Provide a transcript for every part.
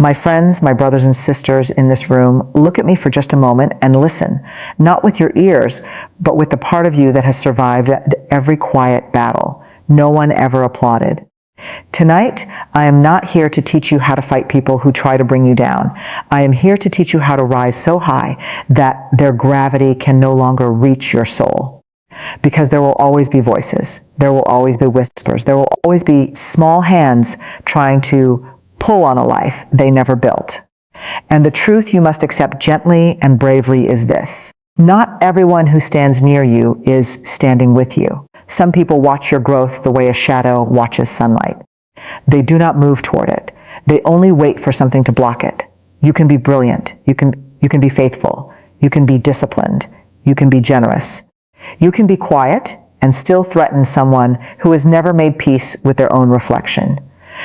My friends, my brothers and sisters in this room, look at me for just a moment and listen, not with your ears, but with the part of you that has survived every quiet battle. No one ever applauded. Tonight, I am not here to teach you how to fight people who try to bring you down. I am here to teach you how to rise so high that their gravity can no longer reach your soul. Because there will always be voices. There will always be whispers. There will always be small hands trying to pull on a life they never built. And the truth you must accept gently and bravely is this. Not everyone who stands near you is standing with you. Some people watch your growth the way a shadow watches sunlight. They do not move toward it. They only wait for something to block it. You can be brilliant. You can be faithful. You can be disciplined. You can be generous. You can be quiet and still threaten someone who has never made peace with their own reflection.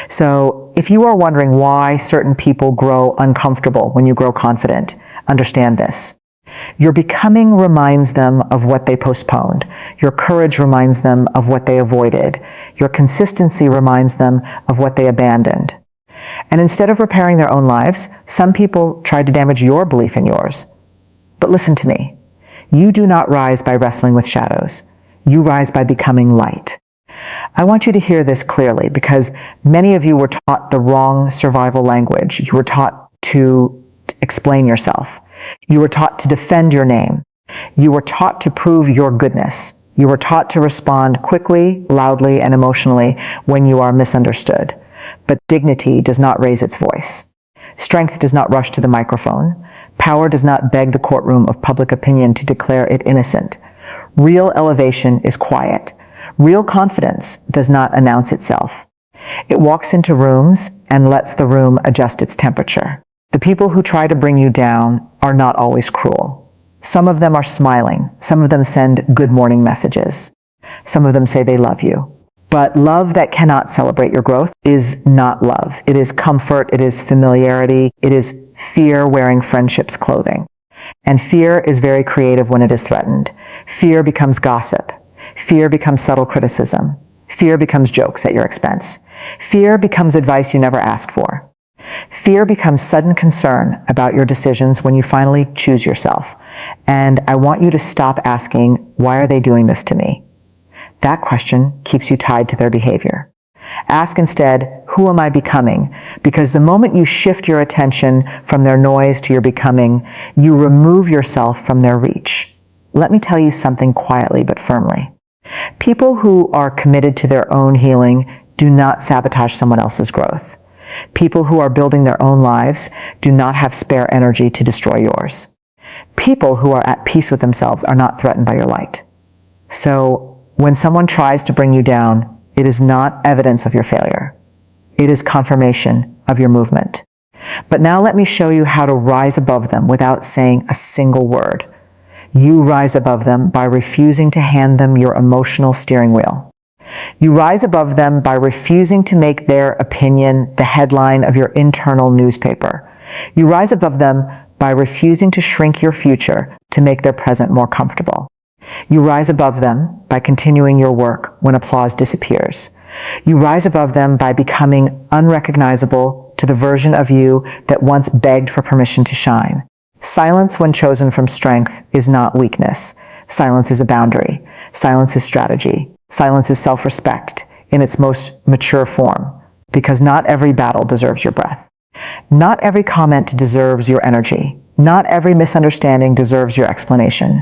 So if you are wondering why certain people grow uncomfortable when you grow confident, understand this. Your becoming reminds them of what they postponed. Your courage reminds them of what they avoided. Your consistency reminds them of what they abandoned. And instead of repairing their own lives, some people tried to damage your belief in yours. But listen to me. You do not rise by wrestling with shadows. You rise by becoming light. I want you to hear this clearly because many of you were taught the wrong survival language. You were taught to explain yourself. You were taught to defend your name. You were taught to prove your goodness. You were taught to respond quickly, loudly, and emotionally when you are misunderstood. But dignity does not raise its voice. Strength does not rush to the microphone. Power does not beg the courtroom of public opinion to declare it innocent. Real elevation is quiet. Real confidence does not announce itself. It walks into rooms and lets the room adjust its temperature. The people who try to bring you down are not always cruel. Some of them are smiling. Some of them send good morning messages. Some of them say they love you. But love that cannot celebrate your growth is not love. It is comfort. It is familiarity. It is fear wearing friendship's clothing. And fear is very creative when it is threatened. Fear becomes gossip. Fear becomes subtle criticism. Fear becomes jokes at your expense. Fear becomes advice you never asked for. Fear becomes sudden concern about your decisions when you finally choose yourself. And I want you to stop asking, why are they doing this to me? That question keeps you tied to their behavior. Ask instead, who am I becoming? Because the moment you shift your attention from their noise to your becoming, you remove yourself from their reach. Let me tell you something quietly but firmly. People who are committed to their own healing do not sabotage someone else's growth. People who are building their own lives do not have spare energy to destroy yours. People who are at peace with themselves are not threatened by your light. So when someone tries to bring you down, it is not evidence of your failure. It is confirmation of your movement. But now let me show you how to rise above them without saying a single word. You rise above them by refusing to hand them your emotional steering wheel. You rise above them by refusing to make their opinion the headline of your internal newspaper. You rise above them by refusing to shrink your future to make their present more comfortable. You rise above them by continuing your work when applause disappears. You rise above them by becoming unrecognizable to the version of you that once begged for permission to shine. Silence when chosen from strength is not weakness. Silence is a boundary. Silence is strategy. Silence is self-respect in its most mature form, because not every battle deserves your breath. Not every comment deserves your energy. Not every misunderstanding deserves your explanation.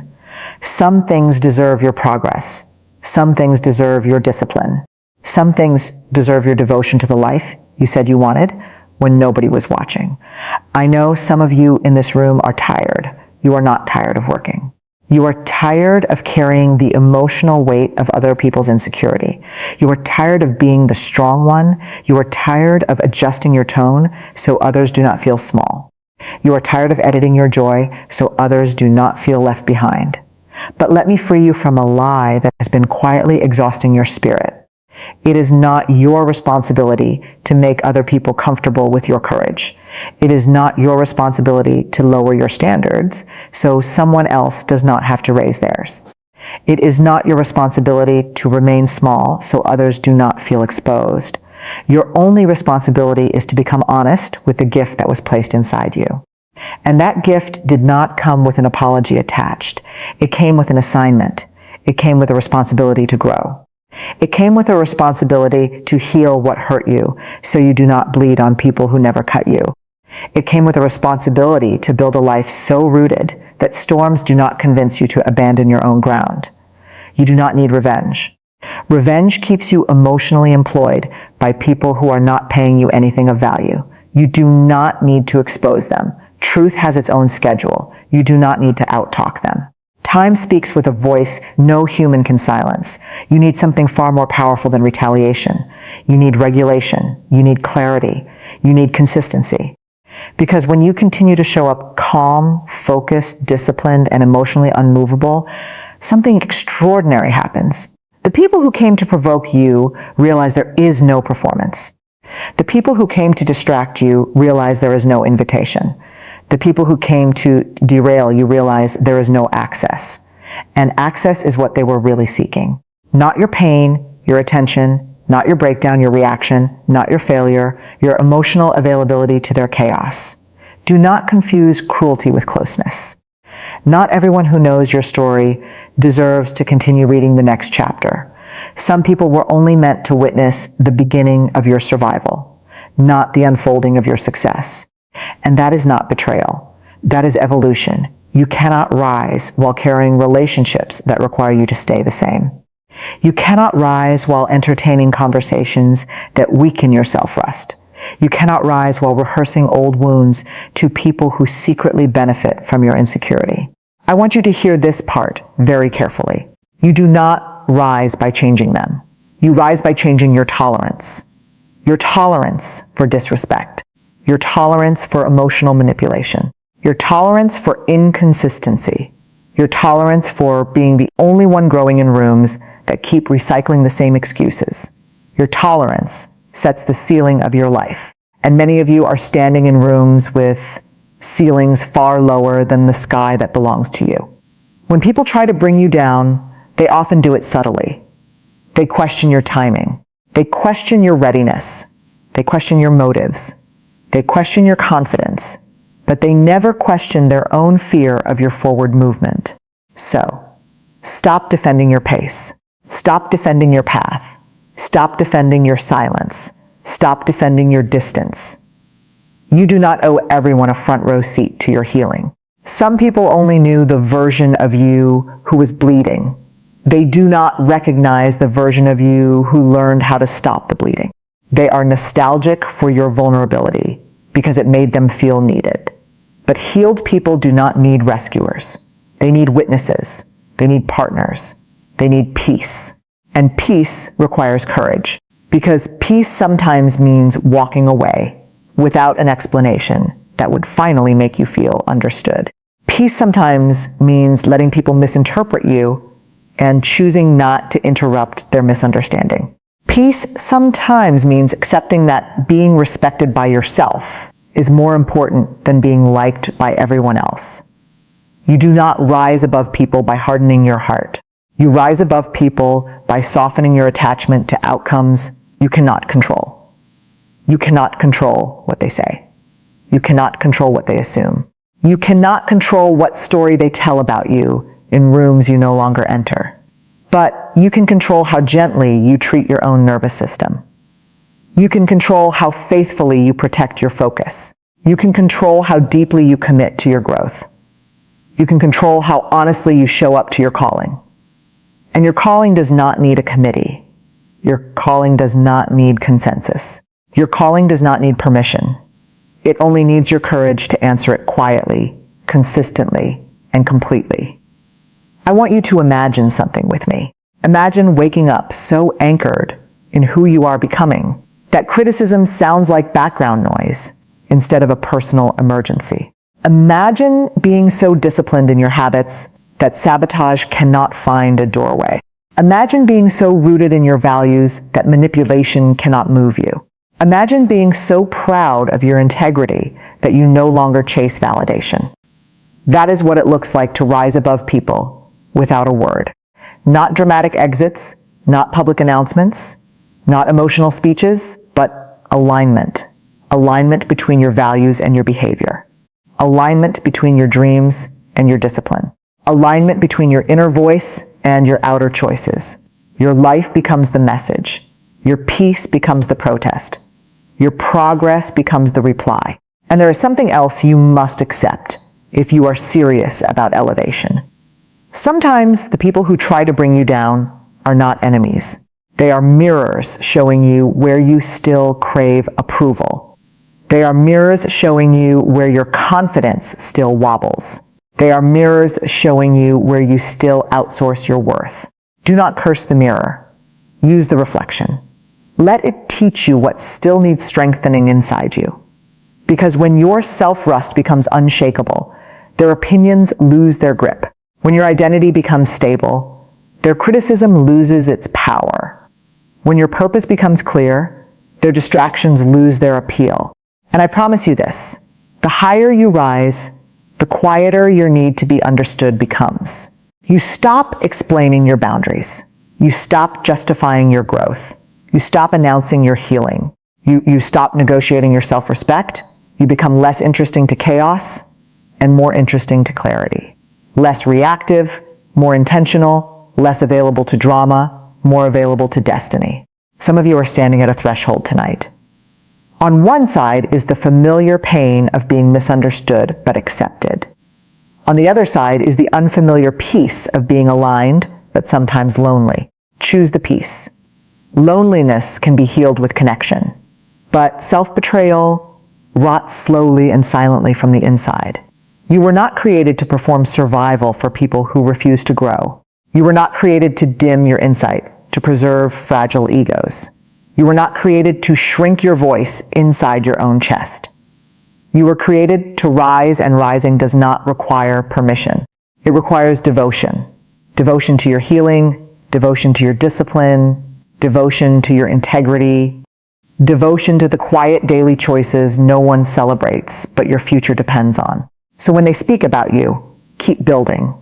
Some things deserve your progress. Some things deserve your discipline. Some things deserve your devotion to the life you said you wanted when nobody was watching. I know some of you in this room are tired. You are not tired of working. You are tired of carrying the emotional weight of other people's insecurity. You are tired of being the strong one. You are tired of adjusting your tone so others do not feel small. You are tired of editing your joy so others do not feel left behind. But let me free you from a lie that has been quietly exhausting your spirit. It is not your responsibility to make other people comfortable with your courage. It is not your responsibility to lower your standards so someone else does not have to raise theirs. It is not your responsibility to remain small so others do not feel exposed. Your only responsibility is to become honest with the gift that was placed inside you. And that gift did not come with an apology attached. It came with an assignment. It came with a responsibility to grow. It came with a responsibility to heal what hurt you so you do not bleed on people who never cut you. It came with a responsibility to build a life so rooted that storms do not convince you to abandon your own ground. You do not need revenge. Revenge keeps you emotionally employed by people who are not paying you anything of value. You do not need to expose them. Truth has its own schedule. You do not need to out-talk them. Time speaks with a voice no human can silence. You need something far more powerful than retaliation. You need regulation. You need clarity. You need consistency. Because when you continue to show up calm, focused, disciplined, and emotionally unmovable, something extraordinary happens. The people who came to provoke you realize there is no performance. The people who came to distract you realize there is no invitation. The people who came to derail you realize there is no access. And access is what they were really seeking. Not your pain, your attention, not your breakdown, your reaction, not your failure, your emotional availability to their chaos. Do not confuse cruelty with closeness. Not everyone who knows your story deserves to continue reading the next chapter. Some people were only meant to witness the beginning of your survival, not the unfolding of your success. And that is not betrayal. That is evolution. You cannot rise while carrying relationships that require you to stay the same. You cannot rise while entertaining conversations that weaken your self-trust. You cannot rise while rehearsing old wounds to people who secretly benefit from your insecurity. I want you to hear this part very carefully. You do not rise by changing them. You rise by changing your tolerance. Your tolerance for disrespect. Your tolerance for emotional manipulation. Your tolerance for inconsistency. Your tolerance for being the only one growing in rooms that keep recycling the same excuses. Your tolerance sets the ceiling of your life. And many of you are standing in rooms with ceilings far lower than the sky that belongs to you. When people try to bring you down, they often do it subtly. They question your timing. They question your readiness. They question your motives. They question your confidence, but they never question their own fear of your forward movement. So, stop defending your pace. Stop defending your path. Stop defending your silence. Stop defending your distance. You do not owe everyone a front row seat to your healing. Some people only knew the version of you who was bleeding. They do not recognize the version of you who learned how to stop the bleeding. They are nostalgic for your vulnerability because it made them feel needed. But healed people do not need rescuers. They need witnesses. They need partners. They need peace. And peace requires courage, because peace sometimes means walking away without an explanation that would finally make you feel understood. Peace sometimes means letting people misinterpret you and choosing not to interrupt their misunderstanding. Peace sometimes means accepting that being respected by yourself is more important than being liked by everyone else. You do not rise above people by hardening your heart. You rise above people by softening your attachment to outcomes you cannot control. You cannot control what they say. You cannot control what they assume. You cannot control what story they tell about you in rooms you no longer enter. But you can control how gently you treat your own nervous system. You can control how faithfully you protect your focus. You can control how deeply you commit to your growth. You can control how honestly you show up to your calling. And your calling does not need a committee. Your calling does not need consensus. Your calling does not need permission. It only needs your courage to answer it quietly, consistently, and completely. I want you to imagine something with me. Imagine waking up so anchored in who you are becoming that criticism sounds like background noise instead of a personal emergency. Imagine being so disciplined in your habits that sabotage cannot find a doorway. Imagine being so rooted in your values that manipulation cannot move you. Imagine being so proud of your integrity that you no longer chase validation. That is what it looks like to rise above people without a word. Not dramatic exits, not public announcements, Not emotional speeches, but alignment. Alignment between your values and your behavior. Alignment between your dreams and your discipline. Alignment between your inner voice and your outer choices. Your life becomes the message. Your peace becomes the protest. Your progress becomes the reply. And there is something else you must accept if you are serious about elevation. Sometimes the people who try to bring you down are not enemies. They are mirrors showing you where you still crave approval. They are mirrors showing you where your confidence still wobbles. They are mirrors showing you where you still outsource your worth. Do not curse the mirror. Use the reflection. Let it teach you what still needs strengthening inside you. Because when your self-rust becomes unshakable, their opinions lose their grip. When your identity becomes stable, their criticism loses its power. When your purpose becomes clear, their distractions lose their appeal. And I promise you this, the higher you rise, the quieter your need to be understood becomes. You stop explaining your boundaries. You stop justifying your growth. You stop announcing your healing. You stop negotiating your self-respect. You become less interesting to chaos and more interesting to clarity. Less reactive, more intentional, less available to drama, more available to destiny. Some of you are standing at a threshold tonight. On one side is the familiar pain of being misunderstood but accepted. On the other side is the unfamiliar peace of being aligned but sometimes lonely. Choose the peace. Loneliness can be healed with connection, but self-betrayal rots slowly and silently from the inside. You were not created to perform survival for people who refuse to grow. You were not created to dim your insight, to preserve fragile egos. You were not created to shrink your voice inside your own chest. You were created to rise, and rising does not require permission. It requires devotion. Devotion to your healing, devotion to your discipline, devotion to your integrity, devotion to the quiet daily choices no one celebrates, but your future depends on. So when they speak about you, keep building.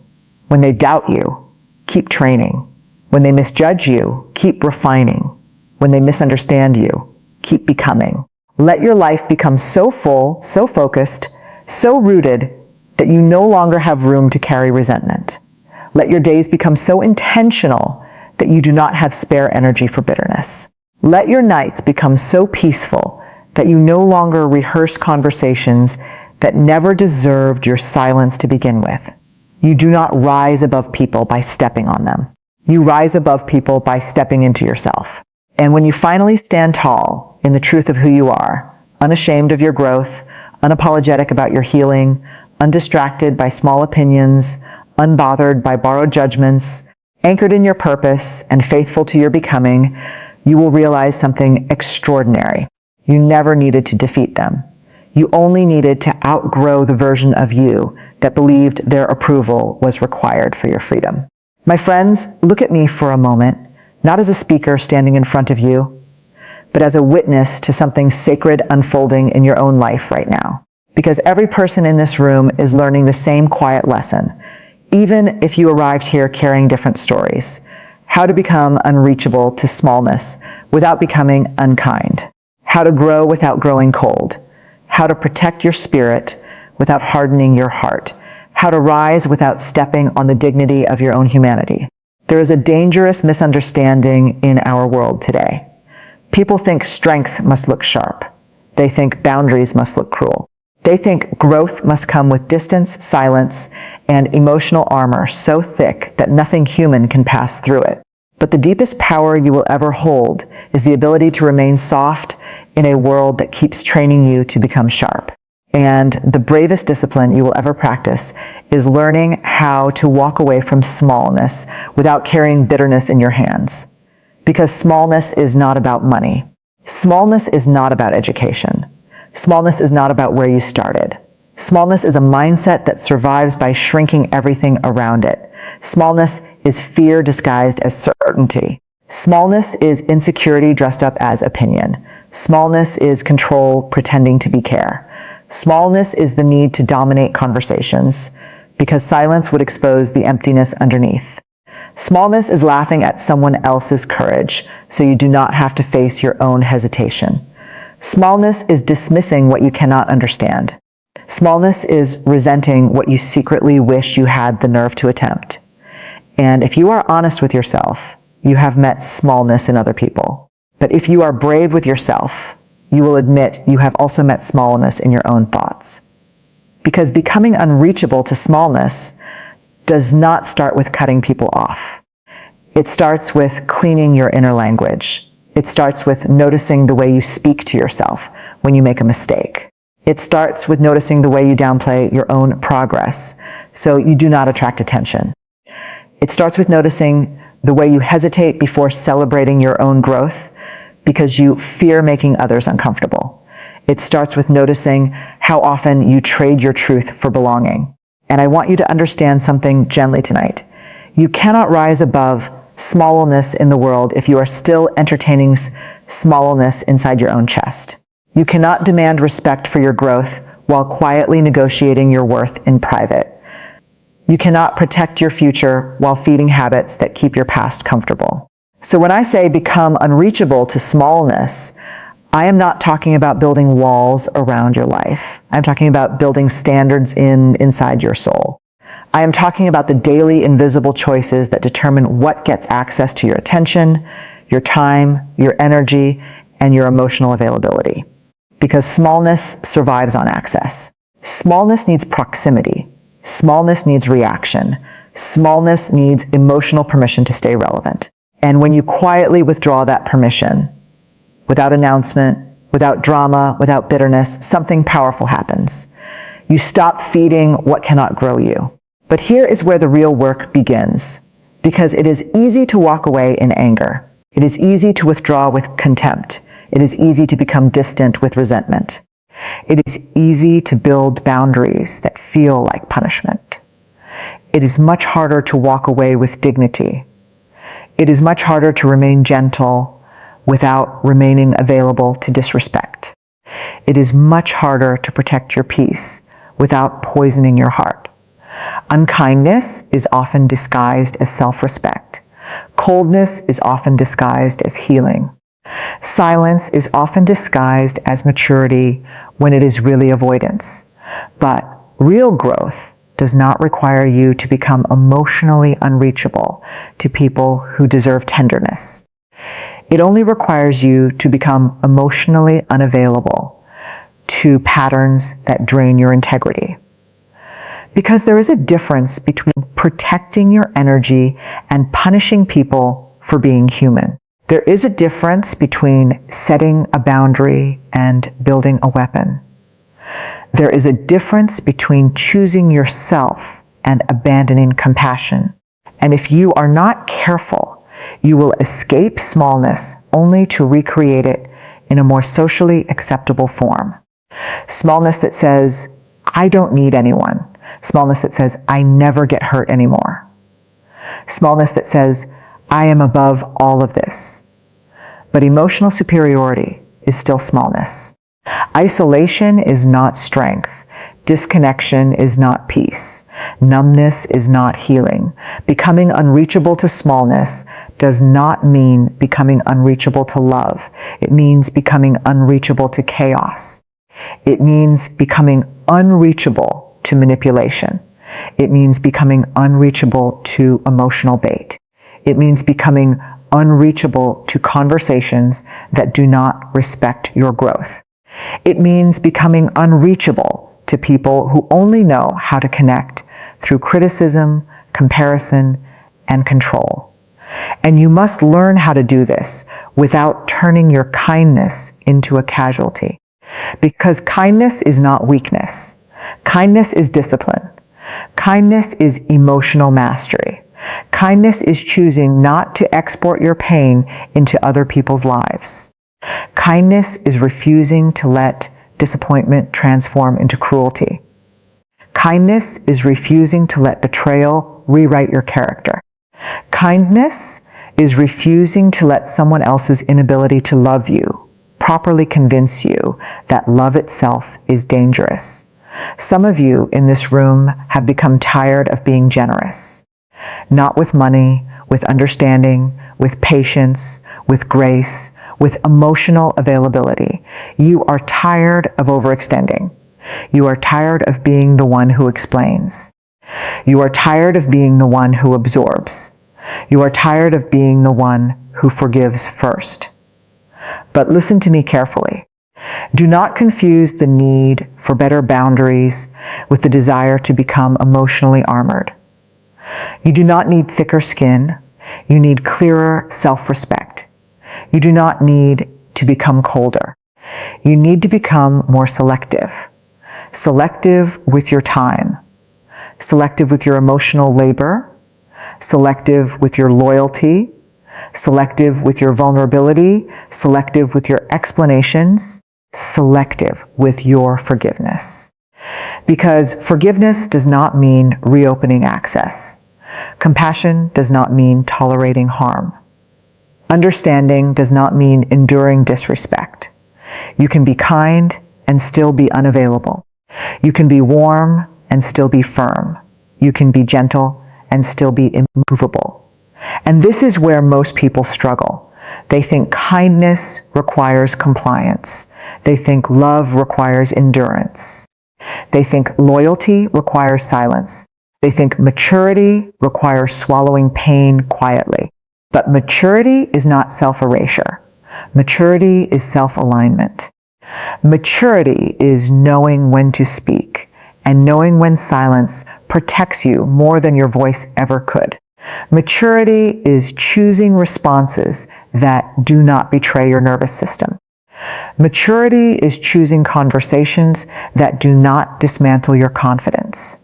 When they doubt you, keep training. When they misjudge you, keep refining. When they misunderstand you, keep becoming. Let your life become so full, so focused, so rooted that you no longer have room to carry resentment. Let your days become so intentional that you do not have spare energy for bitterness. Let your nights become so peaceful that you no longer rehearse conversations that never deserved your silence to begin with. You do not rise above people by stepping on them. You rise above people by stepping into yourself. And when you finally stand tall in the truth of who you are, unashamed of your growth, unapologetic about your healing, undistracted by small opinions, unbothered by borrowed judgments, anchored in your purpose and faithful to your becoming, you will realize something extraordinary. You never needed to defeat them. You only needed to outgrow the version of you that believed their approval was required for your freedom. My friends, look at me for a moment, not as a speaker standing in front of you, but as a witness to something sacred unfolding in your own life right now. Because every person in this room is learning the same quiet lesson, even if you arrived here carrying different stories. How to become unreachable to smallness without becoming unkind. How to grow without growing cold. How to protect your spirit without hardening your heart. How to rise without stepping on the dignity of your own humanity. There is a dangerous misunderstanding in our world today. People think strength must look sharp. They think boundaries must look cruel. They think growth must come with distance, silence, and emotional armor so thick that nothing human can pass through it. But the deepest power you will ever hold is the ability to remain soft in a world that keeps training you to become sharp. And the bravest discipline you will ever practice is learning how to walk away from smallness without carrying bitterness in your hands. Because smallness is not about money. Smallness is not about education. Smallness is not about where you started. Smallness is a mindset that survives by shrinking everything around it. Smallness is fear disguised as certainty. Smallness is insecurity dressed up as opinion. Smallness is control pretending to be care. Smallness is the need to dominate conversations because silence would expose the emptiness underneath. Smallness is laughing at someone else's courage, so you do not have to face your own hesitation. Smallness is dismissing what you cannot understand. Smallness is resenting what you secretly wish you had the nerve to attempt. And if you are honest with yourself, you have met smallness in other people. But if you are brave with yourself, you will admit you have also met smallness in your own thoughts. Because becoming unreachable to smallness does not start with cutting people off. It starts with cleaning your inner language. It starts with noticing the way you speak to yourself when you make a mistake. It starts with noticing the way you downplay your own progress so you do not attract attention. It starts with noticing the way you hesitate before celebrating your own growth because you fear making others uncomfortable. It starts with noticing how often you trade your truth for belonging. And I want you to understand something gently tonight. You cannot rise above smallness in the world if you are still entertaining smallness inside your own chest. You cannot demand respect for your growth while quietly negotiating your worth in private. You cannot protect your future while feeding habits that keep your past comfortable. So when I say become unreachable to smallness, I am not talking about building walls around your life. I'm talking about building standards inside your soul. I am talking about the daily invisible choices that determine what gets access to your attention, your time, your energy, and your emotional availability. Because smallness survives on access. Smallness needs proximity. Smallness needs reaction. Smallness needs emotional permission to stay relevant. And when you quietly withdraw that permission, without announcement, without drama, without bitterness, something powerful happens. You stop feeding what cannot grow you. But here is where the real work begins, because it is easy to walk away in anger. It is easy to withdraw with contempt. It is easy to become distant with resentment. It is easy to build boundaries that feel like punishment. It is much harder to walk away with dignity. It is much harder to remain gentle without remaining available to disrespect. It is much harder to protect your peace without poisoning your heart. Unkindness is often disguised as self-respect. Coldness is often disguised as healing. Silence is often disguised as maturity when it is really avoidance. But real growth does not require you to become emotionally unreachable to people who deserve tenderness. It only requires you to become emotionally unavailable to patterns that drain your integrity. Because there is a difference between protecting your energy and punishing people for being human. There is a difference between setting a boundary and building a weapon. There is a difference between choosing yourself and abandoning compassion. And if you are not careful, you will escape smallness only to recreate it in a more socially acceptable form. Smallness that says, I don't need anyone. Smallness that says, I never get hurt anymore. Smallness that says, I am above all of this. But emotional superiority is still smallness. Isolation is not strength. Disconnection is not peace. Numbness is not healing. Becoming unreachable to smallness does not mean becoming unreachable to love. It means becoming unreachable to chaos. It means becoming unreachable to manipulation. It means becoming unreachable to emotional bait. It means becoming unreachable to conversations that do not respect your growth. It means becoming unreachable to people who only know how to connect through criticism, comparison, and control. And you must learn how to do this without turning your kindness into a casualty. Because kindness is not weakness. Kindness is discipline. Kindness is emotional mastery. Kindness is choosing not to export your pain into other people's lives. Kindness is refusing to let disappointment transform into cruelty. Kindness is refusing to let betrayal rewrite your character. Kindness is refusing to let someone else's inability to love you properly convince you that love itself is dangerous. Some of you in this room have become tired of being generous. Not with money, with understanding, with patience, with grace, with emotional availability. You are tired of overextending. You are tired of being the one who explains. You are tired of being the one who absorbs. You are tired of being the one who forgives first. But listen to me carefully. Do not confuse the need for better boundaries with the desire to become emotionally armored. You do not need thicker skin. You need clearer self-respect. You do not need to become colder. You need to become more selective. Selective with your time. Selective with your emotional labor. Selective with your loyalty. Selective with your vulnerability. Selective with your explanations. Selective with your forgiveness. Because forgiveness does not mean reopening access. Compassion does not mean tolerating harm. Understanding does not mean enduring disrespect. You can be kind and still be unavailable. You can be warm and still be firm. You can be gentle and still be immovable. And this is where most people struggle. They think kindness requires compliance. They think love requires endurance. They think loyalty requires silence. They think maturity requires swallowing pain quietly. But maturity is not self-erasure. Maturity is self-alignment. Maturity is knowing when to speak and knowing when silence protects you more than your voice ever could. Maturity is choosing responses that do not betray your nervous system. Maturity is choosing conversations that do not dismantle your confidence.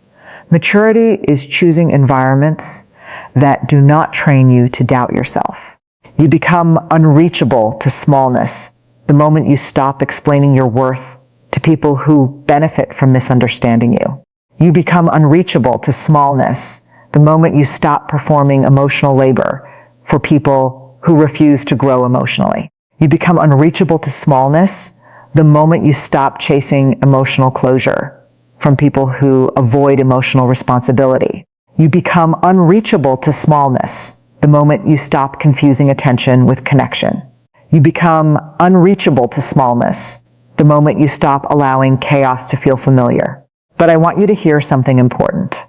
Maturity is choosing environments that do not train you to doubt yourself. You become unreachable to smallness the moment you stop explaining your worth to people who benefit from misunderstanding you. You become unreachable to smallness the moment you stop performing emotional labor for people who refuse to grow emotionally. You become unreachable to smallness the moment you stop chasing emotional closure from people who avoid emotional responsibility. You become unreachable to smallness the moment you stop confusing attention with connection. You become unreachable to smallness the moment you stop allowing chaos to feel familiar. But I want you to hear something important.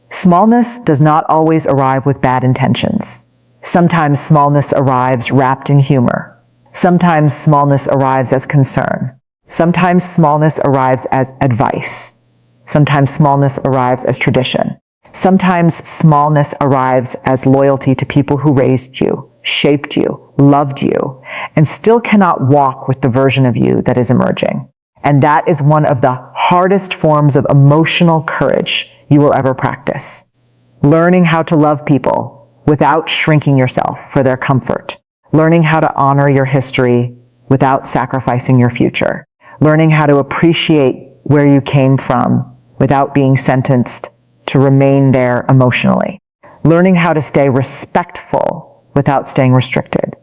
Smallness does not always arrive with bad intentions. Sometimes smallness arrives wrapped in humor. Sometimes smallness arrives as concern. Sometimes smallness arrives as advice. Sometimes smallness arrives as tradition. Sometimes smallness arrives as loyalty to people who raised you, shaped you, loved you, and still cannot walk with the version of you that is emerging. And that is one of the hardest forms of emotional courage you will ever practice. Learning how to love people without shrinking yourself for their comfort. Learning how to honor your history without sacrificing your future. Learning how to appreciate where you came from without being sentenced to remain there emotionally. Learning how to stay respectful without staying restricted.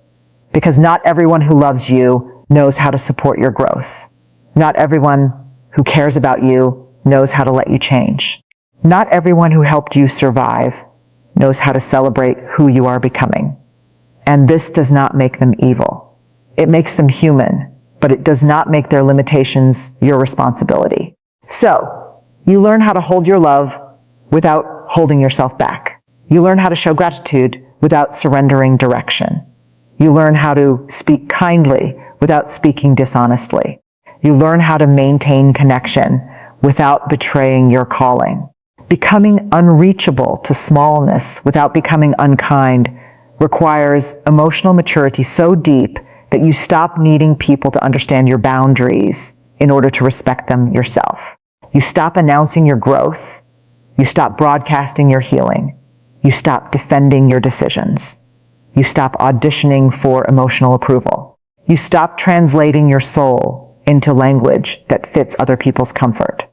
Because not everyone who loves you knows how to support your growth. Not everyone who cares about you knows how to let you change. Not everyone who helped you survive knows how to celebrate who you are becoming. And this does not make them evil. It makes them human, but it does not make their limitations your responsibility. So, you learn how to hold your love without holding yourself back. You learn how to show gratitude without surrendering direction. You learn how to speak kindly without speaking dishonestly. You learn how to maintain connection without betraying your calling. Becoming unreachable to smallness without becoming unkind requires emotional maturity so deep that you stop needing people to understand your boundaries in order to respect them yourself. You stop announcing your growth. You stop broadcasting your healing. You stop defending your decisions. You stop auditioning for emotional approval. You stop translating your soul into language that fits other people's comfort.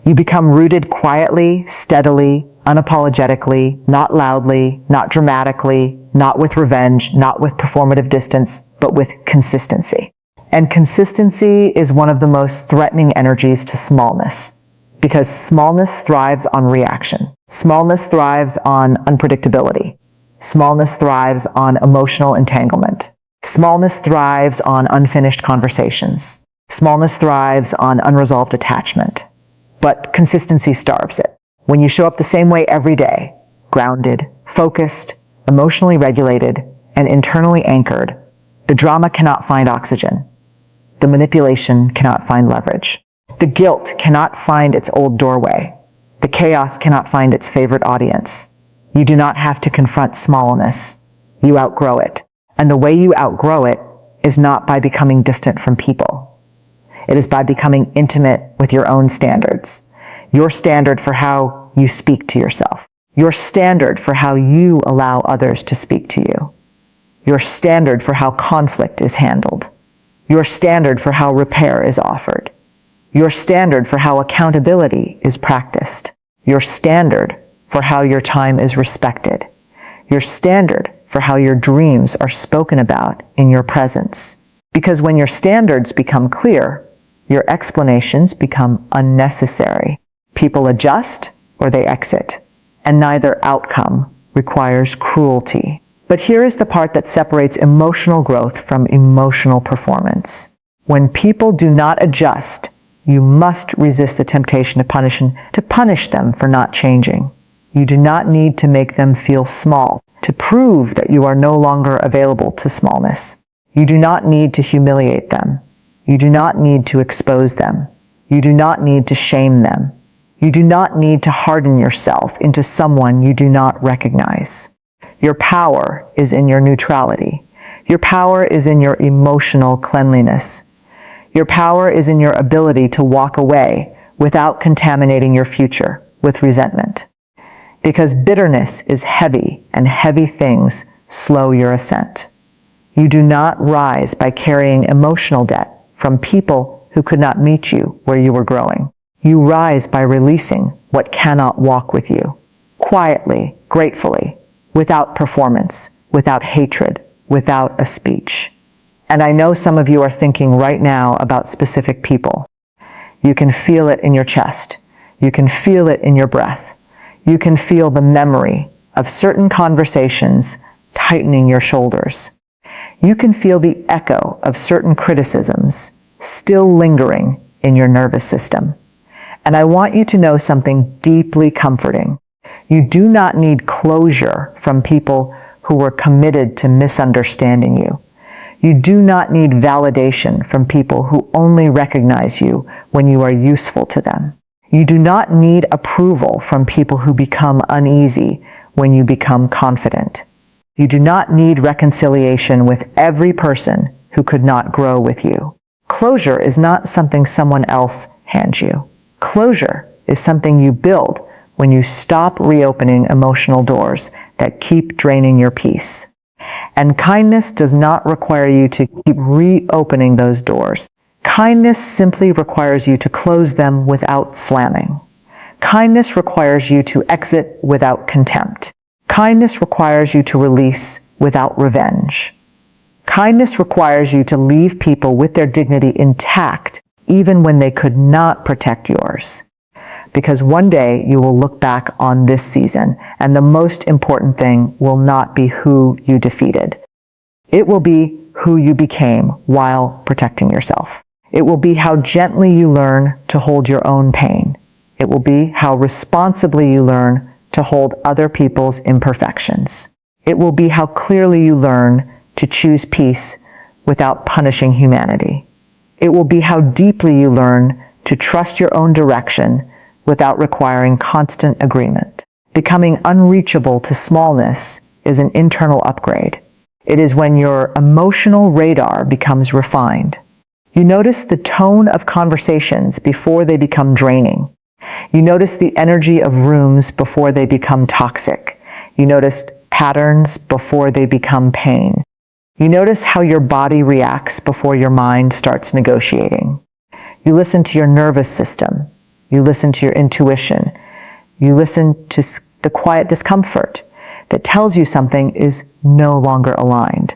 You become rooted quietly, steadily, unapologetically, not loudly, not dramatically, not with revenge, not with performative distance, but with consistency. And consistency is one of the most threatening energies to smallness, because smallness thrives on reaction. Smallness thrives on unpredictability. Smallness thrives on emotional entanglement. Smallness thrives on unfinished conversations. Smallness thrives on unresolved attachment. But consistency starves it. When you show up the same way every day, grounded, focused, emotionally regulated, and internally anchored, the drama cannot find oxygen. The manipulation cannot find leverage. The guilt cannot find its old doorway. The chaos cannot find its favorite audience. You do not have to confront smallness. You outgrow it. And the way you outgrow it is not by becoming distant from people. It is by becoming intimate with your own standards. Your standard for how you speak to yourself. Your standard for how you allow others to speak to you. Your standard for how conflict is handled. Your standard for how repair is offered. Your standard for how accountability is practiced. Your standard for how your time is respected. Your standard for how your dreams are spoken about in your presence. Because when your standards become clear, your explanations become unnecessary. People adjust or they exit, and neither outcome requires cruelty. But here is the part that separates emotional growth from emotional performance. When people do not adjust, you must resist the temptation to punish them for not changing. You do not need to make them feel small, to prove that you are no longer available to smallness. You do not need to humiliate them. You do not need to expose them. You do not need to shame them. You do not need to harden yourself into someone you do not recognize. Your power is in your neutrality. Your power is in your emotional cleanliness. Your power is in your ability to walk away without contaminating your future with resentment. Because bitterness is heavy, and heavy things slow your ascent. You do not rise by carrying emotional debt from people who could not meet you where you were growing. You rise by releasing what cannot walk with you, quietly, gratefully, without performance, without hatred, without a speech. And I know some of you are thinking right now about specific people. You can feel it in your chest. You can feel it in your breath. You can feel the memory of certain conversations tightening your shoulders. You can feel the echo of certain criticisms still lingering in your nervous system. And I want you to know something deeply comforting. You do not need closure from people who were committed to misunderstanding you. You do not need validation from people who only recognize you when you are useful to them. You do not need approval from people who become uneasy when you become confident. You do not need reconciliation with every person who could not grow with you. Closure is not something someone else hands you. Closure is something you build when you stop reopening emotional doors that keep draining your peace. And kindness does not require you to keep reopening those doors. Kindness simply requires you to close them without slamming. Kindness requires you to exit without contempt. Kindness requires you to release without revenge. Kindness requires you to leave people with their dignity intact, even when they could not protect yours. Because one day you will look back on this season, and the most important thing will not be who you defeated. It will be who you became while protecting yourself. It will be how gently you learn to hold your own pain. It will be how responsibly you learn to hold other people's imperfections. It will be how clearly you learn to choose peace without punishing humanity. It will be how deeply you learn to trust your own direction without requiring constant agreement. Becoming unreachable to smallness is an internal upgrade. It is when your emotional radar becomes refined. You notice the tone of conversations before they become draining. You notice the energy of rooms before they become toxic. You notice patterns before they become pain. You notice how your body reacts before your mind starts negotiating. You listen to your nervous system. You listen to your intuition. You listen to the quiet discomfort that tells you something is no longer aligned.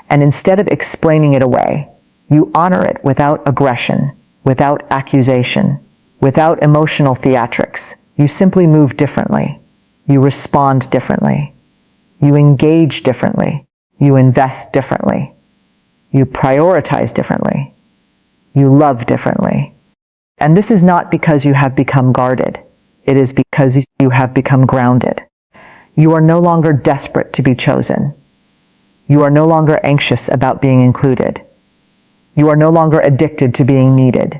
And instead of explaining it away, you honor it without aggression, without accusation, without emotional theatrics. You simply move differently. You respond differently. You engage differently. You invest differently. You prioritize differently. You love differently. And this is not because you have become guarded. It is because you have become grounded. You are no longer desperate to be chosen. You are no longer anxious about being included. You are no longer addicted to being needed.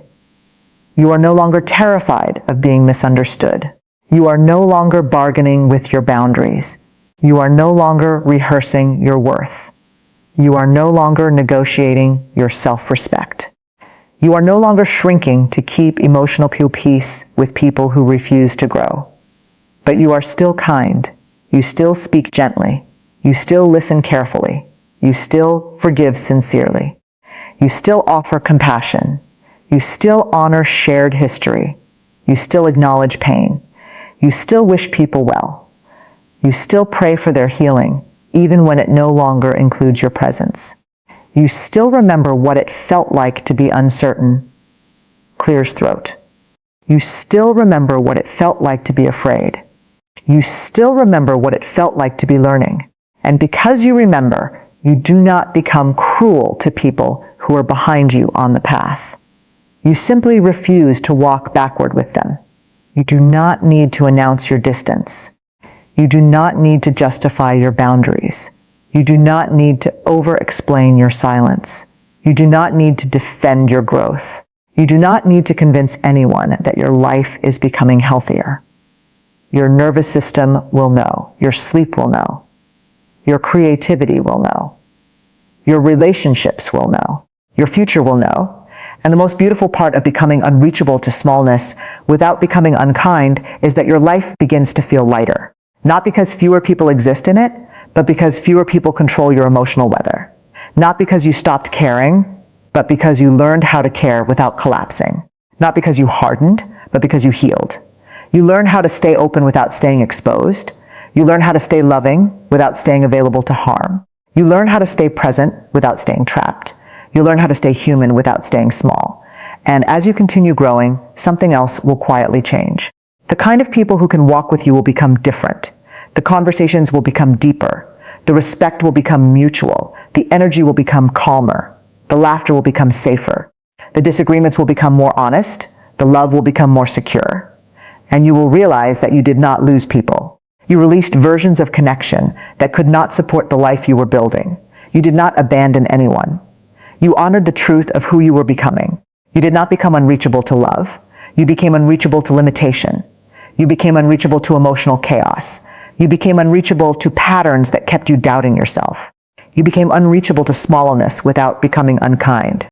You are no longer terrified of being misunderstood. You are no longer bargaining with your boundaries. You are no longer rehearsing your worth. You are no longer negotiating your self-respect. You are no longer shrinking to keep emotional peace with people who refuse to grow. But you are still kind. You still speak gently. You still listen carefully. You still forgive sincerely. You still offer compassion. You still honor shared history. You still acknowledge pain. You still wish people well. You still pray for their healing, even when it no longer includes your presence. You still remember what it felt like to be uncertain. Clears throat. You still remember what it felt like to be afraid. You still remember what it felt like to be learning. And because you remember, you do not become cruel to people who are behind you on the path. You simply refuse to walk backward with them. You do not need to announce your distance. You do not need to justify your boundaries. You do not need to over-explain your silence. You do not need to defend your growth. You do not need to convince anyone that your life is becoming healthier. Your nervous system will know. Your sleep will know. Your creativity will know. Your relationships will know. Your future will know. And the most beautiful part of becoming unreachable to smallness without becoming unkind is that your life begins to feel lighter. Not because fewer people exist in it, but because fewer people control your emotional weather. Not because you stopped caring, but because you learned how to care without collapsing. Not because you hardened, but because you healed. You learn how to stay open without staying exposed. You learn how to stay loving without staying available to harm. You learn how to stay present without staying trapped. You learn how to stay human without staying small. And as you continue growing, something else will quietly change. The kind of people who can walk with you will become different. The conversations will become deeper. The respect will become mutual. The energy will become calmer. The laughter will become safer. The disagreements will become more honest. The love will become more secure. And you will realize that you did not lose people. You released versions of connection that could not support the life you were building. You did not abandon anyone. You honored the truth of who you were becoming. You did not become unreachable to love. You became unreachable to limitation. You became unreachable to emotional chaos. You became unreachable to patterns that kept you doubting yourself. You became unreachable to smallness without becoming unkind.